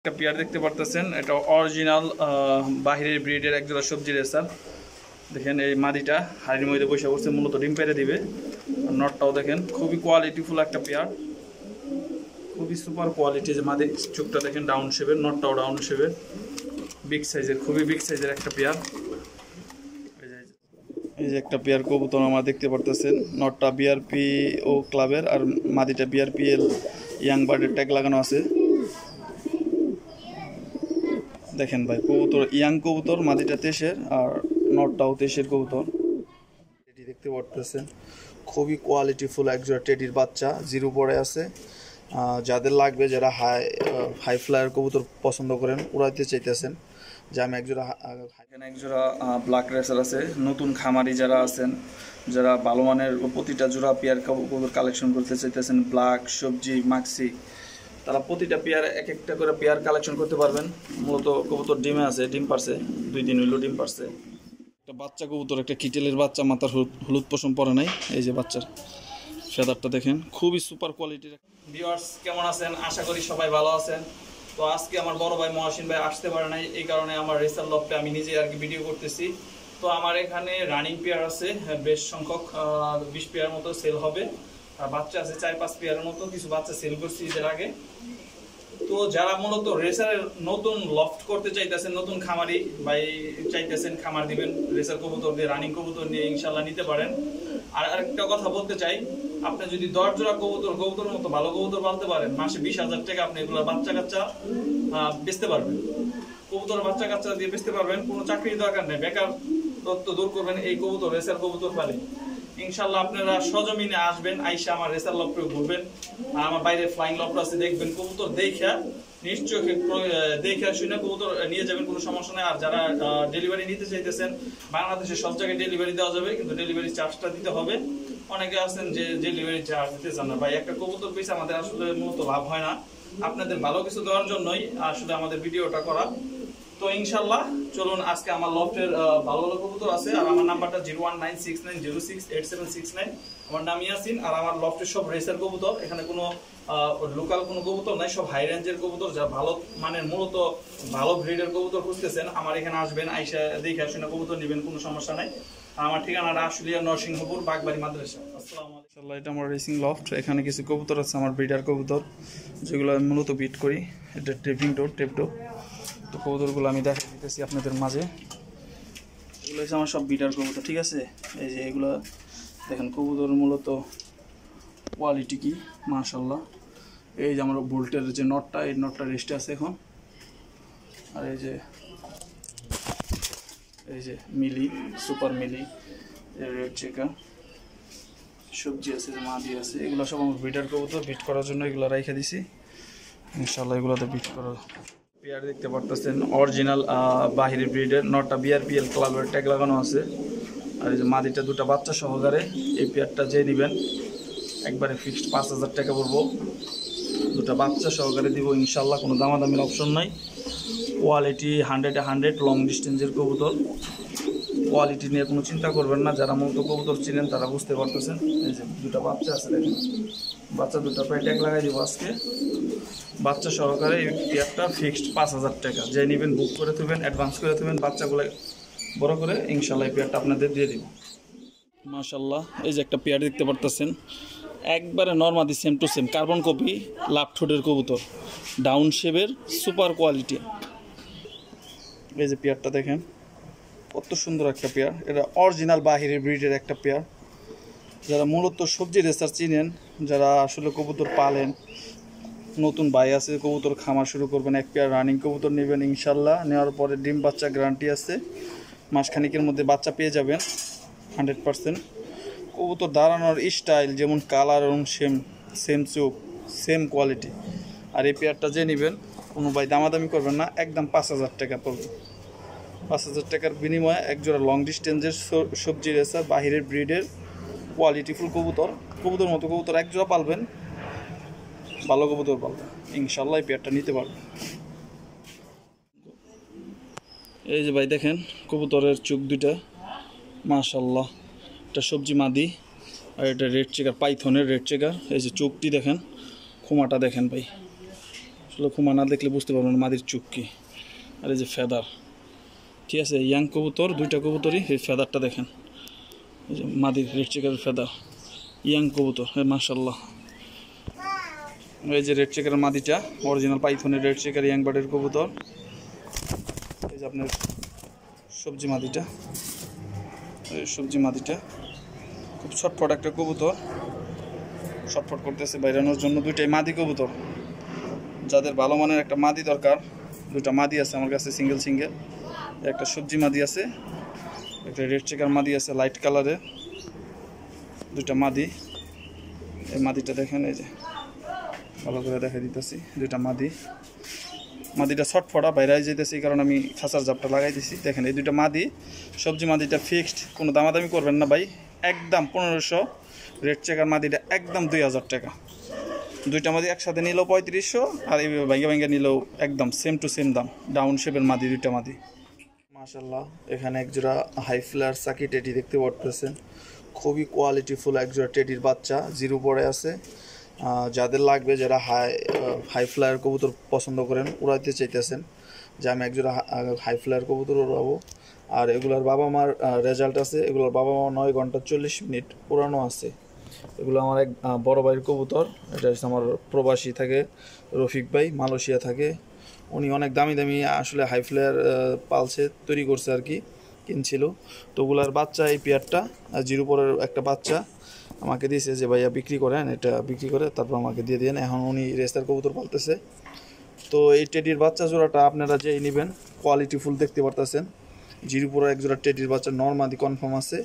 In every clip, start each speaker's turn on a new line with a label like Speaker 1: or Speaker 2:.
Speaker 1: একটা পেয়ার দেখতে পারতেছেন, এটা অরিজিনাল বাহিরের ব্রিডের একজোড়া সবজি রেসার। দেখেন এই মাদিটা হাড়ির মধ্যে বসে পড়ছে, মূলত ডিম পেড়ে দিবে। আর নটটাও দেখেন খুবই কোয়ালিটিফুল একটা পেয়ার, খুবই সুপার কোয়ালিটি। যে মাদি চোখটা দেখেন ডাউন শেপের, নটটাও ডাউন শেপের, বিগ সাইজের, খুবই বিগ সাইজের একটা পেয়ার। এই যে একটা পেয়ার কবুতর আমরা দেখতে পারতেছেন, নটটা বিআরপি ও ক্লাবের আর মাদিটা বিআরপিএল ইয়াং বার্ডের ট্যাগ লাগানো আছে। দেখেন ভাই, কবুতর ইয়াং কবুতর, মাদিটা 23-এর আর নটটাও 23-এর কবুতর। টেডি দেখতে পারতেছেন, খুবই কোয়ালিটিফুল একজোড়া টেডির বাচ্চা, জিরো পরে আছে। যাদের লাগবে, যারা হাই ফ্লায়ার কবুতর পছন্দ করেন, উড়াইতে চাইতেছেন, যে আমি একজোড়া এখানে একজোড়া ব্ল্যাক রেসার আছে। নতুন খামারি যারা আছেন, যারা ভালো মানের প্রতিটা জোড়া পেয়ার কবুতর কালেকশন করতে চাইতেছেন, ব্ল্যাক, সবজি, মাক্সি, তারা প্রতিটা পেয়ার এক একটা করে পেয়ার কালেকশন করতে পারবেন। মূলত কবুতর ডিমে আছে, ডিম পারছে, 2 দিন হইলো ডিম পারছে। একটা বাচ্চা কবুতর, একটা কিটেলের বাচ্চা, মাথার হলুদ পশম পরে নাই। এই যে বাচ্চার ফেদারটা দেখেন, খুবই সুপার কোয়ালিটির। ভিউয়ার্স কেমন আছেন? আশা করি সবাই ভালো আছেন। তো আজকে আমার বড় ভাই মহসিন ভাই আসতে পারে নাই, এই কারণে আমার রেসার লফটে আমি নিজে আর কি ভিডিও করতেছি। তো আমার এখানে রানিং পেয়ার আছে বেশ সংখ্যক, 20 পেয়ার মতো সেল হবে। আর বাচ্চা আছে 4-5 পেয়ারের মতো, কিছু বাচ্চা সেল করছি এর আগে। তো যারা মূলত রেসারের নতুন লফট করতে চাইতেছেন, নতুন খামারি ভাই চাইতেছেন খামার দিবেন রেসার কবুতর দিয়ে, রানিং কবুতর নিয়ে ইনশাল্লাহ নিতে পারেন। আর আরেকটা কথা বলতে চাই, আপনি যদি 10 জোড়া কবুতর মতো ভালো কবুতর পালতে পারেন, মাসে 20,000 টাকা আপনি এগুলো বাচ্চা কাচ্চা বেচতে পারবেন। কবুতর বাচ্চা কাচ্চা দিয়ে বেচতে পারবেন, কোনো চাকরির দরকার নেই। বেকার তত্ত্ব দূর করবেন এই কবুতর, রেসার কবুতর পালে। ইনশাল্লাহ আপনারা সজমিনে আসবেন, আইসা আমার রেসার লফটে ঘুরবেন, আর আমার বাইরে ফ্লাইং লফট আছে, দেখবেন কবুতর দেখা নিশ্চয় দেখে শুনে কবুতর নিয়ে যাবেন, কোনো সমস্যা নেই। আর যারা ডেলিভারি নিতে চাইতেছেন, বাংলাদেশের সব জায়গায় ডেলিভারি দেওয়া যাবে, কিন্তু ডেলিভারি চার্জটা দিতে হবে। অনেকে আছেন যে ডেলিভারি চার্জ দিতে চান না। ভাই একটা কবুতর পিছে আমাদের আসলে মূলত লাভ হয় না, আপনাদের ভালো কিছু দেওয়ার জন্যই আসলে আমাদের ভিডিওটা করা। তো ইনশাল্লাহ চলুন, আজকে আমার লফটের ভালো ভালো কবুতর আছে। আর আমার নাম্বারটা 01969068769, আমার নাম ইয়াসিন। আর আমার লফটের সব রেসার কবুতর, এখানে কোনো লোকাল কোনো কবুতর নাই, সব হাই রেঞ্জের কবুতর। যা ভালো মানের মূলত ভালো ব্রিডের কবুতর খুঁজতেছেন, আমার এখানে আসবেন, আইসা দেখে শুনে কবুতর নেবেন, কোনো সমস্যা নাই। আমার ঠিকানাটা আশুলিয়া নরসিংহপুর, বাগবাড়ি মাদ্রাসা। আসসালামু আলাইকুম। এটা আমার রেসিং লফট, এখানে কিছু কবুতর আছে আমার ব্রিডার কবুতর, যেগুলো আমি মূলত বিট করি। এটা টেপিং ডোর, টেপ ডোর। তো কবুতরগুলো আমি দেখা দিতেছি আপনাদের মাঝে। এগুলো হচ্ছে আমার সব বিটার কবুতর, ঠিক আছে। এই যে এগুলো দেখেন কবুতর মূলত কোয়ালিটি কি মাশাআল্লাহ। এই যে আমার বোল্টের যে নটটা, এই নটটা রেস্টে আছে এখন। আর এই যে মিলি, সুপার মিলি, রেড চেকার, সবজি আছে, মাদি আছে, এগুলো সব আমার বিটার কবুতর। বিট করার জন্য এগুলো রেখে দিছি, ইনশাআল্লাহ এগুলোতে বিট করা। পেয়ার দেখতে পারতেছেন অরিজিনাল বাহিরের ব্রিডের, নটটা বিআরপিএল ক্লাবের ট্যাগ লাগানো আছে। আর এই যে মাদিটা 2টা বাচ্চা সহকারে। এই পেয়ারটা যে নেবেন একবারে ফিক্সড 5,000 টাকা পড়বো, 2টা বাচ্চা সহকারে দিব ইনশাল্লাহ, কোনো দামাদামির অপশন নাই। কোয়ালিটি 100-100 লং ডিস্টেন্সের কবুতর, কোয়ালিটি নিয়ে কোনো চিন্তা করবেন না। যারা মূলত কবুতর চিনেন তারা বুঝতে পারতেছেন। এই যে 2টা বাচ্চা আছে, দেখেন বাচ্চা 2টা প্রায় ট্যাগ লাগাই দিব আজকে, বাচ্চা সহকারে। এই পেয়ারটা ফিক্সড 5,000 টাকা, যে নেবেন বুক করে থাকবেন, অ্যাডভান্স করে থাকবেন, বাচ্চাগুলো বড় করে ইনশাল্লাহ এই পেয়ারটা আপনাদের দিয়ে দিব মাশাল্লাহ। এই যে একটা পেয়ার দেখতে পারতেছেন, একবারে নর্মাদি same to same carbon copy লাভঠোডের কবুতর, ডাউন শেপের, সুপার কোয়ালিটি। এই যে পেয়ারটা দেখেন কত সুন্দর একটা পেয়ার, এটা অরিজিনাল বাহিরের ব্রিডের একটা পেয়ার। যারা মূলত সবজি রেসার চিনেন, যারা আসলে কবুতর পালেন, নতুন ভাই আছে কবুতর খামার শুরু করবেন, এক পেয়ার রানিং কবুতর নেবেন ইনশাল্লাহ। নেওয়ার পরে ডিম বাচ্চা গ্যারান্টি আছে, মাসখানিকের মধ্যে বাচ্চা পেয়ে যাবেন 100%। কবুতর দাঁড়ানোর স্টাইল যেমন, কালার এবং সেম চোখ, সেম কোয়ালিটি। আর এই পেয়ারটা যে নেবেন, কোনো ভাই দামাদামি করবেন না, একদম 5,000 টাকা পড়বে। 5,000 টাকার বিনিময়ে একজোড়া লং ডিস্টেন্সের সবজি রেসার বাহিরের ব্রিডের কোয়ালিটিফুল কবুতর, কবুতর মতো কবুতর একজোড়া পালবেন, ভালো কবুতর পালবেন ইনশাল্লাহ, এই পেয়ারটা নিতে পারবেন। এই যে ভাই দেখেন কবুতরের চোখ 2টা মাশাল্লাহ, এটা সবজি মাদি, আর এটা রেড চেকার, পাইথনের রেড চেকার। এই যে চোখটি দেখেন, খোমাটা দেখেন ভাই, আসলে খুমা না দেখলে বুঝতে পারবেন মাদির চুপ কি। আর এই যে ফেদার, ঠিক আছে, ইয়াং কবুতর, দুইটা কবুতরই। এই ফেদারটা দেখেন, এই যে মাদির রেড চেকারের ফেদার, ইয়াং কবুতর, মাশাল্লাহ। এই যে রেড চেকারের মাদিটা, অরিজিনাল পাইথনের রেড চেকার ইয়াং বার্ডের কবুতর। এই যে আপনার সবজি মাদিটা, সবজি মাদিটা খুব ছটফট একটা কবুতর, ছটফট করতেছে বাইরানোর জন্য। দুইটাই মাদি কবুতর, যাদের ভালো মানের একটা মাদি দরকার, দুইটা মাদি আছে আমার কাছে, সিঙ্গেল সিঙ্গেল। একটা সবজি মাদি আছে, একটা রেড চেকার মাদি আছে লাইট কালারে, দুইটা মাদি। এই মাদিটা দেখেন, এই যে ভালো করে দেখা দিতেছি, দুইটা মাদি। মাদিটা ছটফটা বাইরে যেতেছে, এই কারণে আমি খাঁচার জাপটা লাগাই দিছি। দেখেন এই দুইটা মাদি, সবজি মাদিটা ফিক্সড, কোনো দামাদামি করবেন না ভাই, একদম 1500। রেড চেকার মাদিটা একদম 2000 টাকা। দুইটা মাদি একসাথে নিলেও 3500, আর এইভাবে ভাঙ্গে ভাঙ্গে নিলেও একদম সেম টু সেম দাম। ডাউন শেপের মাদি, দুইটা মাদি। মাশাল্লাহ, এখানে একজোড়া হাই ফ্লায়ার সাকি টেডি দেখতে পাচ্ছেন, খুবই কোয়ালিটিফুল একজোড়া টেডির বাচ্চা, জিরো পরে আছে। যাদের লাগবে, যারা হাই ফ্লায়ার কবুতর পছন্দ করেন, উড়াইতে চাইতেছেন যে আমি একজোড়া হাই ফ্লায়ার কবুতর উড়াবো, আর এগুলোর বাবা মার রেজাল্ট আছে, এগুলোর বাবা মা 9 ঘন্টা 40 মিনিট উড়ানো আছে। এগুলো আমার এক বড় ভাইয়ের কবুতর, এটা হচ্ছে আমার প্রবাসী থাকে রফিক ভাই, মালয়েশিয়া থাকে। উনি অনেক দামি দামি আসলে হাই ফ্লায়ার পালছে, তৈরি করছে আর কি, কিনছিল। তো ওগুলার বাচ্চা, এই পেয়ারটা জিরো পরের একটা বাচ্চা আমাকে দিয়েছে যে ভাইয়া বিক্রি করেন, এটা বিক্রি করে তারপর আমাকে দিয়ে দেন। এখন উনি রেস্তার কবুতর পালতেছে। তো এই টেডির বাচ্চা জোড়াটা আপনারা যেই নেবেন, কোয়ালিটিফুল দেখতে পারতেছেন। জিরো পরের এক জোড়া টেডির বাচ্চা নর্মাদি কনফার্ম আছে।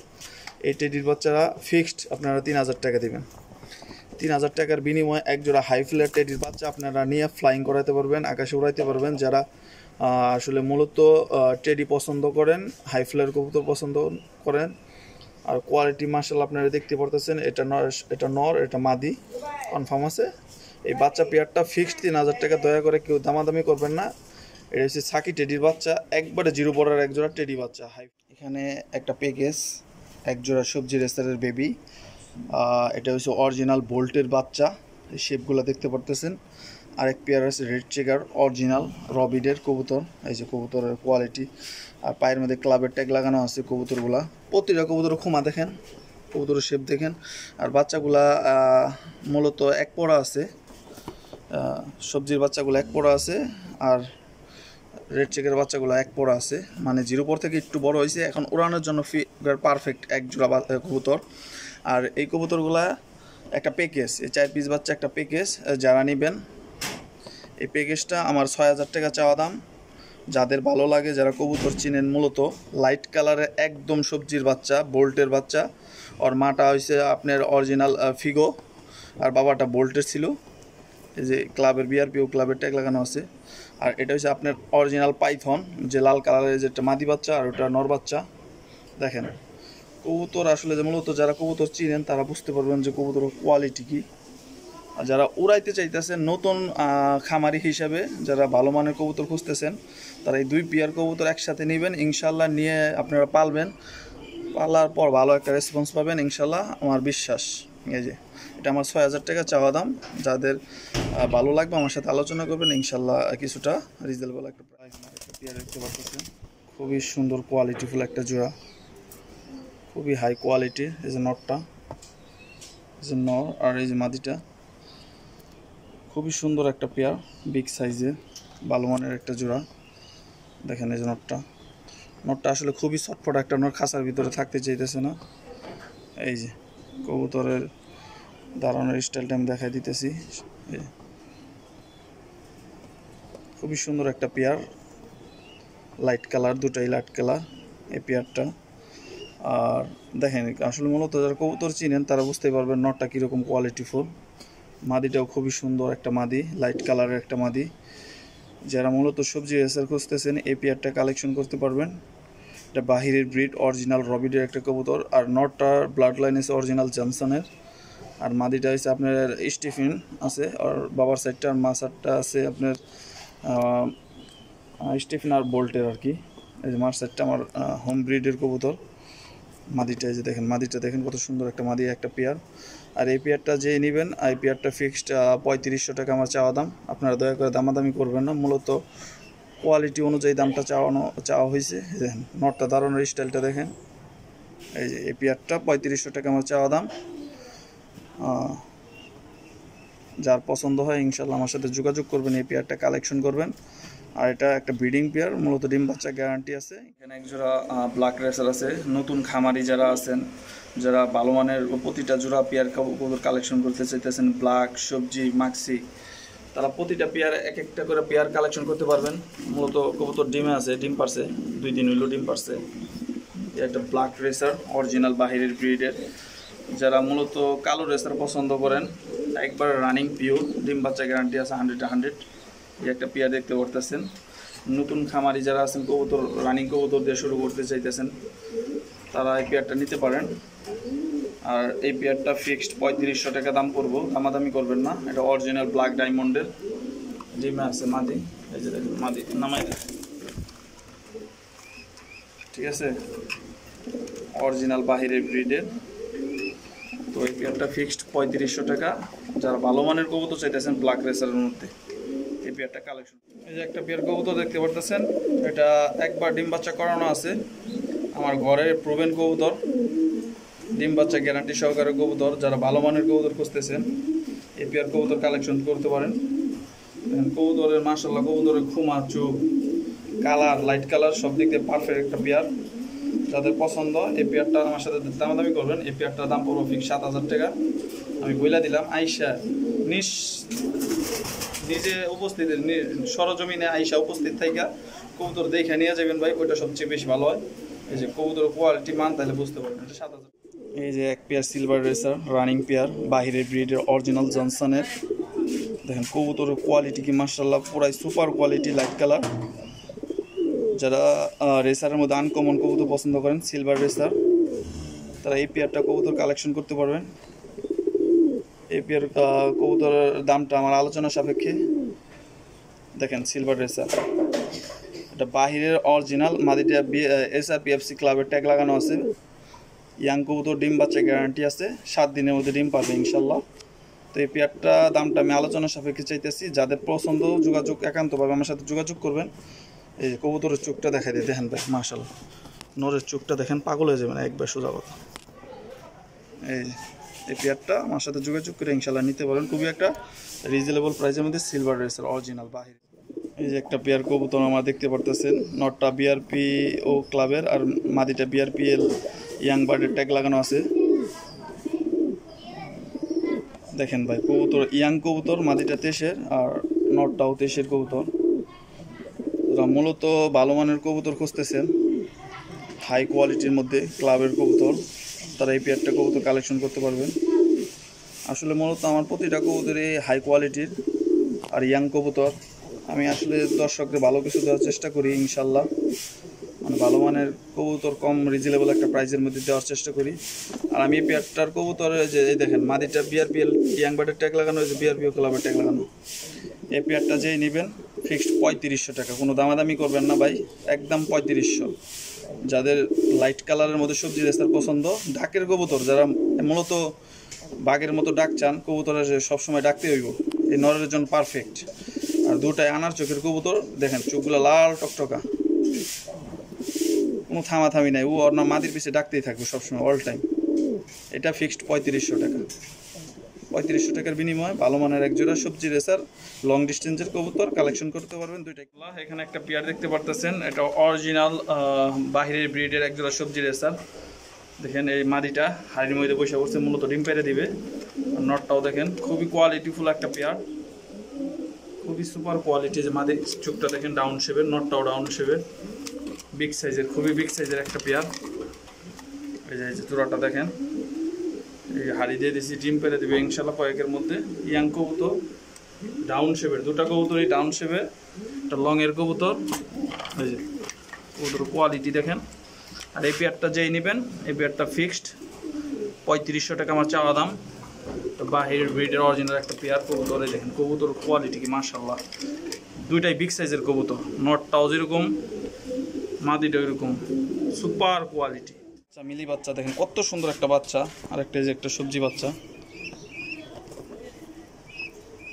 Speaker 1: এই টেডির বাচ্চারা ফিক্সড আপনারা 3000 টাকা দেবেন। 3000 টাকার বিনিময়ে এক জোড়া হাই ফ্লায়ার টেডির বাচ্চা আপনারা নিয়ে ফ্লাইং করাতে পারবেন, আকাশে উড়াইতে পারবেন। যারা আসলে মূলত টেডি পছন্দ করেন, হাই ফ্লায়ার কবুতর পছন্দ করেন, আর কোয়ালিটি মাশাআল্লাহ আপনারা দেখতে পারতেছেন। এটা নর, এটা মাদি কনফার্ম আছে। এই বাচ্চা পেয়ারটা ফিক্সড 3000 টাকা, দয়া করে কেউ দামাদামি করবেন না। এটা হচ্ছে সাকি টেডির বাচ্চা, একবারে জিরো পড়ার এক জোড়া টেডি বাচ্চা হাই। এখানে একটা প্যাকেজ, এক জোড়া সবজি রেস্তারের বেবি, এটা হচ্ছে অরিজিনাল বোল্টের বাচ্চা, এই শেপগুলো দেখতে পারতেছেন। আরেক পেয়ার আছে রেড চেকার অরিজিনাল রবিডের কবুতর, এই যে কবুতরের কোয়ালিটি, আর পায়ের মধ্যে ক্লাবের ট্যাগ লাগানো আছে কবুতরগুলা। প্রতিটা কবুতরের খুমা দেখেন, কবুতরের শেপ দেখেন। আর বাচ্চাগুলা মূলত এক পোড়া আছে, সবজির বাচ্চাগুলো এক পোড়া আছে, আর রেড চেকের বাচ্চাগুলো এক পোড়া আছে, মানে জিরো পর থেকে একটু বড় হয়েছে। এখন উড়ানোর জন্য পারফেক্ট এক জোড়া কবুতর। আর এই কবুতরগুলা একটা প্যাকেজ, এই 4 পিস বাচ্চা একটা প্যাকেজ। যারা নেবেন এই প্যাকেজটা আমার 6000 টাকা চাওয়া দাম। যাদের ভালো লাগে, যারা কবুতর চিনেন, মূলত লাইট কালারের একদম সবজির বাচ্চা, বোল্টের বাচ্চা। ওর মাটা হয়েছে আপনার অরিজিনাল ফিগো, আর বাবাটা বোল্টের ছিল। এই যে ক্লাবের বিআরপিও ক্লাবের ট্যাগ লাগানো আছে। আর এটা হচ্ছে আপনার অরিজিনাল পাইথন, যে লাল কালারের যেটা মাদি বাচ্চা, আর ওটা নর বাচ্চা। দেখেন কবুতর আসলে যে মূলত যারা কবুতর চিনেন তারা বুঝতে পারবেন যে কবুতরের কোয়ালিটি কী। আর যারা উড়াইতে চাইতেছেন নতুন খামারি হিসাবে, যারা ভালো মানের কবুতর খুঁজতেছেন, তারা এই 2 পেয়ার কবুতর একসাথে নেবেন, ইনশাল্লাহ নিয়ে আপনারা পালবেন। পালার পর ভালো একটা রেসপন্স পাবেন ইনশাল্লাহ, আমার বিশ্বাস। এই যে এটা আমার 6000 টাকা চাওয়া দাম। যাদের ভালো লাগবে আমার সাথে আলোচনা করবেন, ইনশাল্লাহ কিছুটা রিজনেবল একটা পেয়ার দেখতে পাচ্ছেন। খুবই সুন্দর কোয়ালিটিফুল একটা জোড়া, খুবই হাই কোয়ালিটির। এই যে নটটা, এই যে নর, আর এই যে মাদিটা, খুবই সুন্দর একটা পেয়ার, বিগ সাইজের ভালো মানের একটা জোড়া। দেখেন এই যে নটটা আসলে খুবই ছটফট একটা নর, খাঁচার ভিতরে থাকতে চাইতেছে না। এই যে কবুতরের দাঁড়ানোর স্টাইলটা আমি দেখাই দিতেছি। খুবই সুন্দর একটা পেয়ার, লাইট কালার, দুটাই লাইট কালার এই পেয়ারটা। আর দেখেন আসলে মূলত যারা কবুতর চিনেন তারা বুঝতে পারবেন নটটা কীরকম কোয়ালিটিফুল। মাদিটাও খুবই সুন্দর একটা মাদি, লাইট কালারের একটা মাদি। যারা মূলত সবজি রেসার খুঁজতেছেন এই পেয়ারটা কালেকশন করতে পারবেন। এটা বাহিরের ব্রিড, অরিজিনাল রবিডের একটা কবুতর। আর নটটার ব্লাড লাইন আছে অরিজিনাল জনসনের, আর মাদিটা হচ্ছে আপনার স্টিফিন আছে, আর বাবার সাইডটা, আর মা সাইডটা আছে আপনার স্টিফিন আর বোল্টের আর কি। এই যে মার সাইডটা আমার হোম ব্রিডের কবুতর। মাদিটা এই যে দেখেন, মাদিটা দেখেন কত সুন্দর একটা মাদি, একটা পেয়ার। আর এই পেয়ারটা যে নেবেন, এই পেয়ারটা ফিক্সড 3500 টাকা আমার চাওয়া দাম। আপনারা দয়া করে দামাদামি করবেন না, মূলত কোয়ালিটি অনুযায়ী দামটা চাওয়া হয়েছে। দেখেন নটটা দারুণের স্টাইলটা দেখেন। এই যে এই পেয়ারটা 3500 টাকা আমার চাওয়া দাম। যার পছন্দ হয় ইনশাল্লাহ আমার সাথে যোগাযোগ করবেন, এই পেয়ারটা কালেকশন করবেন। আর এটা একটা ব্রিডিং পেয়ার, মূলত ডিম বাচ্চা গ্যারান্টি আছে। এখানে একজোড়া ব্ল্যাক রেসার আছে। নতুন খামারি যারা আছেন, যারা ভালো মানের প্রতিটা জোড়া পেয়ার কবুতর কালেকশন করতে চাইতেছেন, ব্ল্যাক, সবজি, মাক্সি, তারা প্রতিটা পেয়ার এক একটা করে পেয়ার কালেকশন করতে পারবেন। মূলত কবুতর ডিমে আছে, ডিম পারছে, 2 দিন হইলো ডিম পারছে। একটা ব্ল্যাক রেসার অরিজিনাল বাহিরের ব্রিডের। যারা মূলত কালো রেসার পছন্দ করেন, একবার রানিং পিওর, ডিম বাচ্চা গ্যারান্টি আছে 100 এই একটা পেয়ার দেখতে পারতেছেন। নতুন খামারি যারা আছেন, কবুতর রানিং কবুতর দিয়ে শুরু করতে চাইতেছেন, তারা এই পেয়ারটা নিতে পারেন। আর এই পেয়ারটা ফিক্সড 3500 টাকা দাম পড়বো, দামাদামি করবেন না। এটা অরিজিনাল ব্ল্যাক ডায়মন্ডের ডিমে আছে মাদি। এই যে দেখেন মাদি নামাই, ঠিক আছে, অরিজিনাল বাহিরের ব্রিডের। তো এই পেয়ারটা ফিক্সড 3500 টাকা। যারা ভালো মানের কবুতর চাইতেছেন ব্ল্যাক রেসারের মধ্যে, এই পেয়ারটা কালেকশন। এই যে একটা পেয়ার কবুতর দেখতে পারতেছেন, এটা একবার ডিম বাচ্চা করানো আছে। আমার ঘরের প্রোভেন কবুতর, ডিম বাচ্চা গ্যারান্টি সহকারে কবুতর। যারা ভালো মানের কবুতর খুঁজতেছেন, এই পেয়ার কবুতর কালেকশন করতে পারেন। কবুতরের মাশাআল্লাহ, কবুতরের খুমা, চোখ, কালার, লাইট কালার সব দিক দিয়ে পারফেক্ট একটা পেয়ার। যাদের পছন্দ এই পেয়ারটা আমার সাথে দামাদামি করবেন। এই পেয়ারটার দাম পড়বে ফিক্স 7000 টাকা। আমি বইলা দিলাম, আইসা নিজে উপস্থিত, সরজমিনে আইসা উপস্থিত থাইকা কবুতর দেখে নিয়ে যাবেন ভাই, ওইটা সবচেয়ে বেশি ভালো হয়। এই যে কবুতর কোয়ালিটি মান, তাহলে বুঝতে পারবেন। এটা 7000। এই যে এক pair silver racer running pair, বাহিরের ব্রিডের অরিজিনাল জনসনের। দেখেন কবুতরের কোয়ালিটি কি মাশাআল্লাহ, পুরাই সুপার কোয়ালিটি, লাইট কালার। যারা রেসারের মধ্যে আনকমন কবুতর পছন্দ করেন, সিলভার রেসার, তারা এই পেয়ারটা কবুতর কালেকশন করতে পারবেন। এই পেয়ার কবুতরের দামটা আমার আলোচনা সাপেক্ষে। দেখেন সিলভার রেসার, এটা বাহিরের অরিজিনাল মাদিটা SRPFC ক্লাবের ট্যাগ লাগানো আছে। ইয়াং কবুতর, ডিম বাচ্চা গ্যারান্টি আছে, 7 দিনের মধ্যে ডিম পাবে ইনশাল্লাহ। তো এই পেয়ারটা দামটা আমি আলোচনা সাপেক্ষে চাইতেছি। যাদের পছন্দ যোগাযোগ, একান্তভাবে আমার সাথে যোগাযোগ করবেন। এই যে কবুতরের চোখটা দেখাই দিয়ে দেখেন ভাই, মাশাআল্লাহ, নরের চোখটা দেখেন, পাগল হয়ে যাবেন একবার সোজা কথা। এই পেয়ারটা আমার সাথে যোগাযোগ করে ইনশাল্লাহ নিতে পারেন, খুবই একটা রিজনেবল প্রাইসের মধ্যে, সিলভার রেসার অরিজিনাল বাহির। এই যে একটা পেয়ার কবুতর আমার দেখতে পারতেছেন, নটটা BRPO ক্লাবের আর মাদিটা BRPL ইয়াং বার্ডের ট্যাগ লাগানো আছে। দেখেন ভাই কবুতর, ইয়াং কবুতর, মাদিটা 23-এর আর নটটাও 23-এর কবুতর। মূলত ভালো মানের কবুতর খুঁজতেছেন, হাই কোয়ালিটির মধ্যে ক্লাবের কবুতর, তারা এই পেয়ারটা কবুতর কালেকশন করতে পারবেন। আসলে মূলত আমার প্রতিটা কবুতরই হাই কোয়ালিটির আর ইয়াং কবুতর। আমি আসলে দর্শকদের ভালো কিছু দেওয়ার চেষ্টা করি ইনশাল্লাহ, মানে ভালো মানের কবুতর কম রিজনেবল একটা প্রাইসের মধ্যে দেওয়ার চেষ্টা করি। আর আমি এই পেয়ারটার কবুতরের যে দেখেন মাদিটা BRPL ইয়াং বার্ডের ট্যাগ লাগানো হয়েছে, BRPO ক্লাবের ট্যাগ লাগানো। এই পেয়ারটা যেই নেবেন ফিক্সড 3500 টাকা, কোনো দামাদামি করবেন না ভাই, একদম 3500। যাদের লাইট কালারের মধ্যে সবজি রেসার পছন্দ, ডাকের কবুতর, যারা মূলত বাঘের মতো ডাক চান, কবুতরের সবসময় ডাকতে হইব, এই নরের জন্য পারফেক্ট। আর দুটাই আনার চোখের কবুতর, দেখেন চোখগুলো লাল টকটকা, কোনো থামাথামি নাই, ও ওর না মাদির পিছিয়ে ডাকতেই থাকবে সবসময়, অল টাইম। এটা ফিক্সড 3500 টাকা। 3500 টাকার বিনিময়ে ভালো মানের একজোড়া সবজি রেসার লং ডিস্টেন্সের কবুতর কালেকশন করতে পারবেন। দুইটাই। এখানে একটা পেয়ার দেখতে পারতেছেন, এটা অরিজিনাল বাহিরের ব্রিডের একজোড়া সবজি রেসার। দেখেন এই মাদিটা হাড়ির মধ্যে বসে পড়ছে, মূলত ডিম পেরে দিবে। নটটাও দেখেন খুবই কোয়ালিটিফুল একটা পেয়ার, খুবই সুপার কোয়ালিটি। যে মাদির চোখটা দেখেন ডাউন শেপের, নটটাও ডাউন শেপের, বিগ সাইজের, খুবই বিগ সাইজের একটা পেয়ার। এই যে চূড়াটা দেখেন, এই হাড়ি দিয়ে দিয়েছি, ডিম পেরে দেবে ইনশাল্লাহ কয়েকের মধ্যে। ইয়াং কবুতর, ডাউন শেপের, দুটা কবুতর এই ডাউন শেপের, একটা লংয়ের কবুতর। এই যে কবুতর কোয়ালিটি দেখেন। আর এই পেয়ারটা যেই নেবেন, এই পেয়ারটা ফিক্সড 3500 টাকা আমার চাওয়া দাম। তো বাহিরের ব্রিডের অরিজিনাল একটা পেয়ার কবুতর। এই দেখেন কবুতর কোয়ালিটি কি মাশাআল্লাহ, দুইটাই বিগ সাইজের কবুতর, নটটাও যেরকম মাদিটা এরকম, সুপার কোয়ালিটি। মিলি বাচ্চা দেখেন কত সুন্দর একটা বাচ্চা। আর একটা এই যে একটা সবজি বাচ্চা,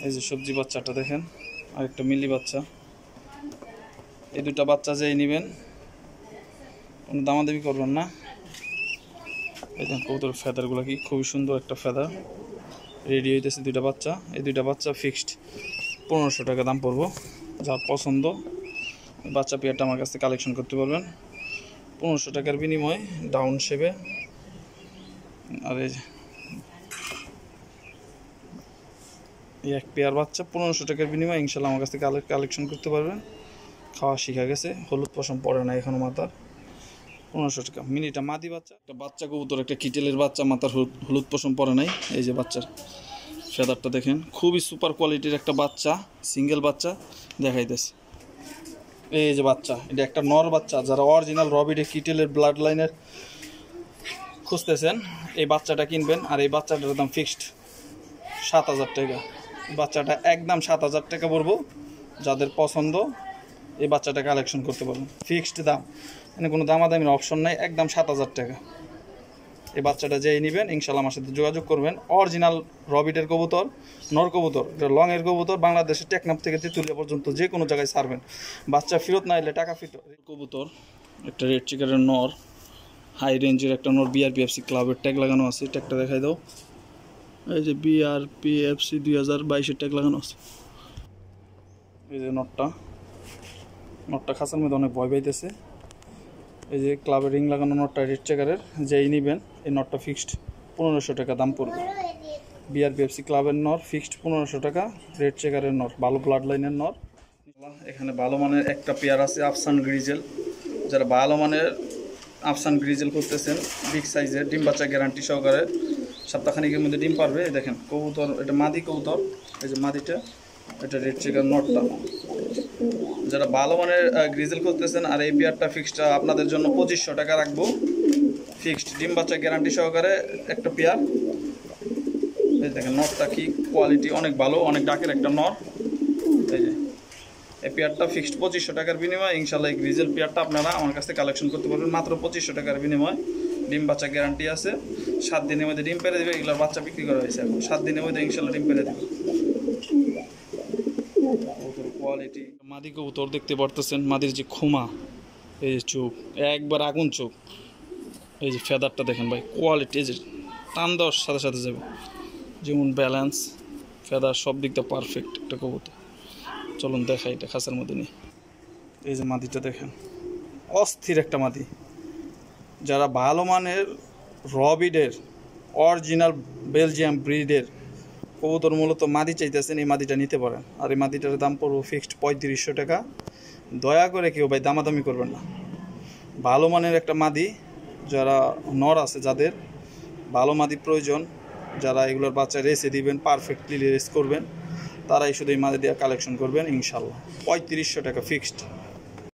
Speaker 1: এই যে সবজি বাচ্চাটা দেখেন, আর একটা মিলি বাচ্চা। এই দুটা বাচ্চা যেই নেবেন কোনো দামাদামি করবেন না। এই দেখেন কবুতরের ফেদারগুলো কি খুবই সুন্দর একটা ফেদার। রেডি হইতেছে দুইটা বাচ্চা। এই দুইটা বাচ্চা ফিক্সড 1500 টাকা দাম পড়বো। যার পছন্দ বাচ্চা পেয়ারটা আমার কাছ থেকে কালেকশন করতে পারবেন 1500 টাকার বিনিময়ে ডাউন শেপে। আর এই এক পেয়ার বাচ্চা 1500 টাকার বিনিময়ে ইনশাল্লাহ আমার কাছ থেকে কালেকশন করতে পারবেন। খাওয়া শিখা গেছে, হলুদ পশম পড়ে না এখনো মাথার। 1500 টাকা মিনিটা মাদি বাচ্চা। একটা বাচ্চা কবুতর, একটা কিটেলের বাচ্চা, মাথার হলুদ পশম পড়ে নাই। এই যে বাচ্চার ফেদারটা দেখেন, খুবই সুপার কোয়ালিটির একটা বাচ্চা, সিঙ্গেল বাচ্চা দেখাইতেছে। এই যে বাচ্চা, এটা একটা নর বাচ্চা। যারা অরিজিনাল রবিডে কিটেলের ব্লাড লাইনের খুঁজতেছেন এই বাচ্চাটা কিনবেন। আর এই বাচ্চাটার দাম ফিক্সড 7000 টাকা। বাচ্চাটা একদম 7000 টাকা পড়বো। যাদের পছন্দ এই বাচ্চাটা কালেকশন করতে পারবেন, ফিক্সড দাম, মানে কোনো দামাদামির অপশন নাই, একদম 7000 টাকা। এই বাচ্চাটা যেই নেবেন ইনশাল্লাহ আমার সাথে যোগাযোগ করবেন। অরিজিনাল রবিডের কবুতর, নর কবুতর, লংয়ের কবুতর, বাংলাদেশের টেকনাফ থেকে তেঁতুলিয়া পর্যন্ত যে কোনো জায়গায় ছাড়বেন। বাচ্চা ফেরত না এলে টাকা ফিরত। কবুতর একটা রেড চিকারের নর, হাই রেঞ্জের একটা নর, বিআরপিএফসি ক্লাবের ট্যাগ লাগানো আছে। ট্যাগটা দেখাই দাও। এই যে বিআরপিএফসি 2022-এর ট্যাগ লাগানো আছে। এই যে নটটা খাঁচার মধ্যে অনেক ভয় পাইতেছে। এই যে ক্লাবের রিং লাগানো নটটা রেড চেকারের, যেই নেবেন এই নটটা ফিক্সড 1500 টাকা দাম পড়বে। বিআরপিএফসি ক্লাবের নর ফিক্সড 1500 টাকা, রেড চেকারের নর, ভালো ব্লাড লাইনের নর। এখানে ভালো মানের একটা পেয়ার আছে আফসান গ্রিজেল। যারা ভালো মানের আফসান গ্রিজেল করতেছেন, বিগ সাইজের, ডিম বাচ্চা গ্যারান্টি সহকারে, সপ্তাহখানিকের মধ্যে ডিম পারবে। দেখেন কবুতর, এটা মাদি কবুতর, এই যে মাদিটা, এটা রেড চেকার নটটা। যারা ভালো মানের গ্রিজেল করতেছেন আর এই পেয়ারটা ফিক্সডটা আপনাদের জন্য 2500 টাকা রাখবো, ফিক্সড, ডিম বাচ্চা গ্যারান্টি সহকারে একটা পেয়ার। এই দেখেন নটটা কি কোয়ালিটি, অনেক ভালো, অনেক ডাকের একটা নট। এই যে এই পেয়ারটা ফিক্সড 2500 টাকার বিনিময়ে ইনশাল্লাহ এই গ্রিজেল পেয়ারটা আপনারা আমার কাছ থেকে কালেকশন করতে পারবেন মাত্র 2500 টাকার বিনিময়ে। ডিম বাচ্চা গ্যারান্টি আছে, 7 দিনের মধ্যে ডিম পেরে দেবে। এগুলোর বাচ্চা বিক্রি করা হয়েছে এখন, 7 দিনের মধ্যে ইনশাল্লাহ ডিম পেরে দেবে। কোয়ালিটি মাদি কবুতর দেখতে পারতেছেন, মাদির যে খুমা, এই যে চোখ একবার আগুন চোখ, এই যে ফেদারটা দেখেন ভাই, কোয়ালিটি, এই যে টান দেওয়ার সাথে সাথে যাবে, যেমন ব্যালেন্স ফেদার সব দিকটা পারফেক্ট একটা কবুতর। চলুন দেখা এটা খাঁচার মধ্যে নিয়ে। এই যে মাদিটা দেখেন, অস্থির একটা মাদি। যারা ভালো মানের রবিডের অরিজিনাল বেলজিয়াম ব্রিডের কবুতর মূলত মাদি চাইতেছেন, এই মাদিটা নিতে পারেন। আর এই মাদিটার দাম পড়বো ফিক্সড 3500 টাকা। দয়া করে কেউ ভাই দামাদামি করবেন না। ভালো মানের একটা মাদি, যারা নর আছে, যাদের ভালো মাদি প্রয়োজন, যারা এগুলোর বাচ্চা রেসে দিবেন, পারফেক্টলি রেস করবেন, তারাই শুধু এই মাদি দিয়ে কালেকশন করবেন ইনশাল্লাহ। 3500 টাকা ফিক্সড।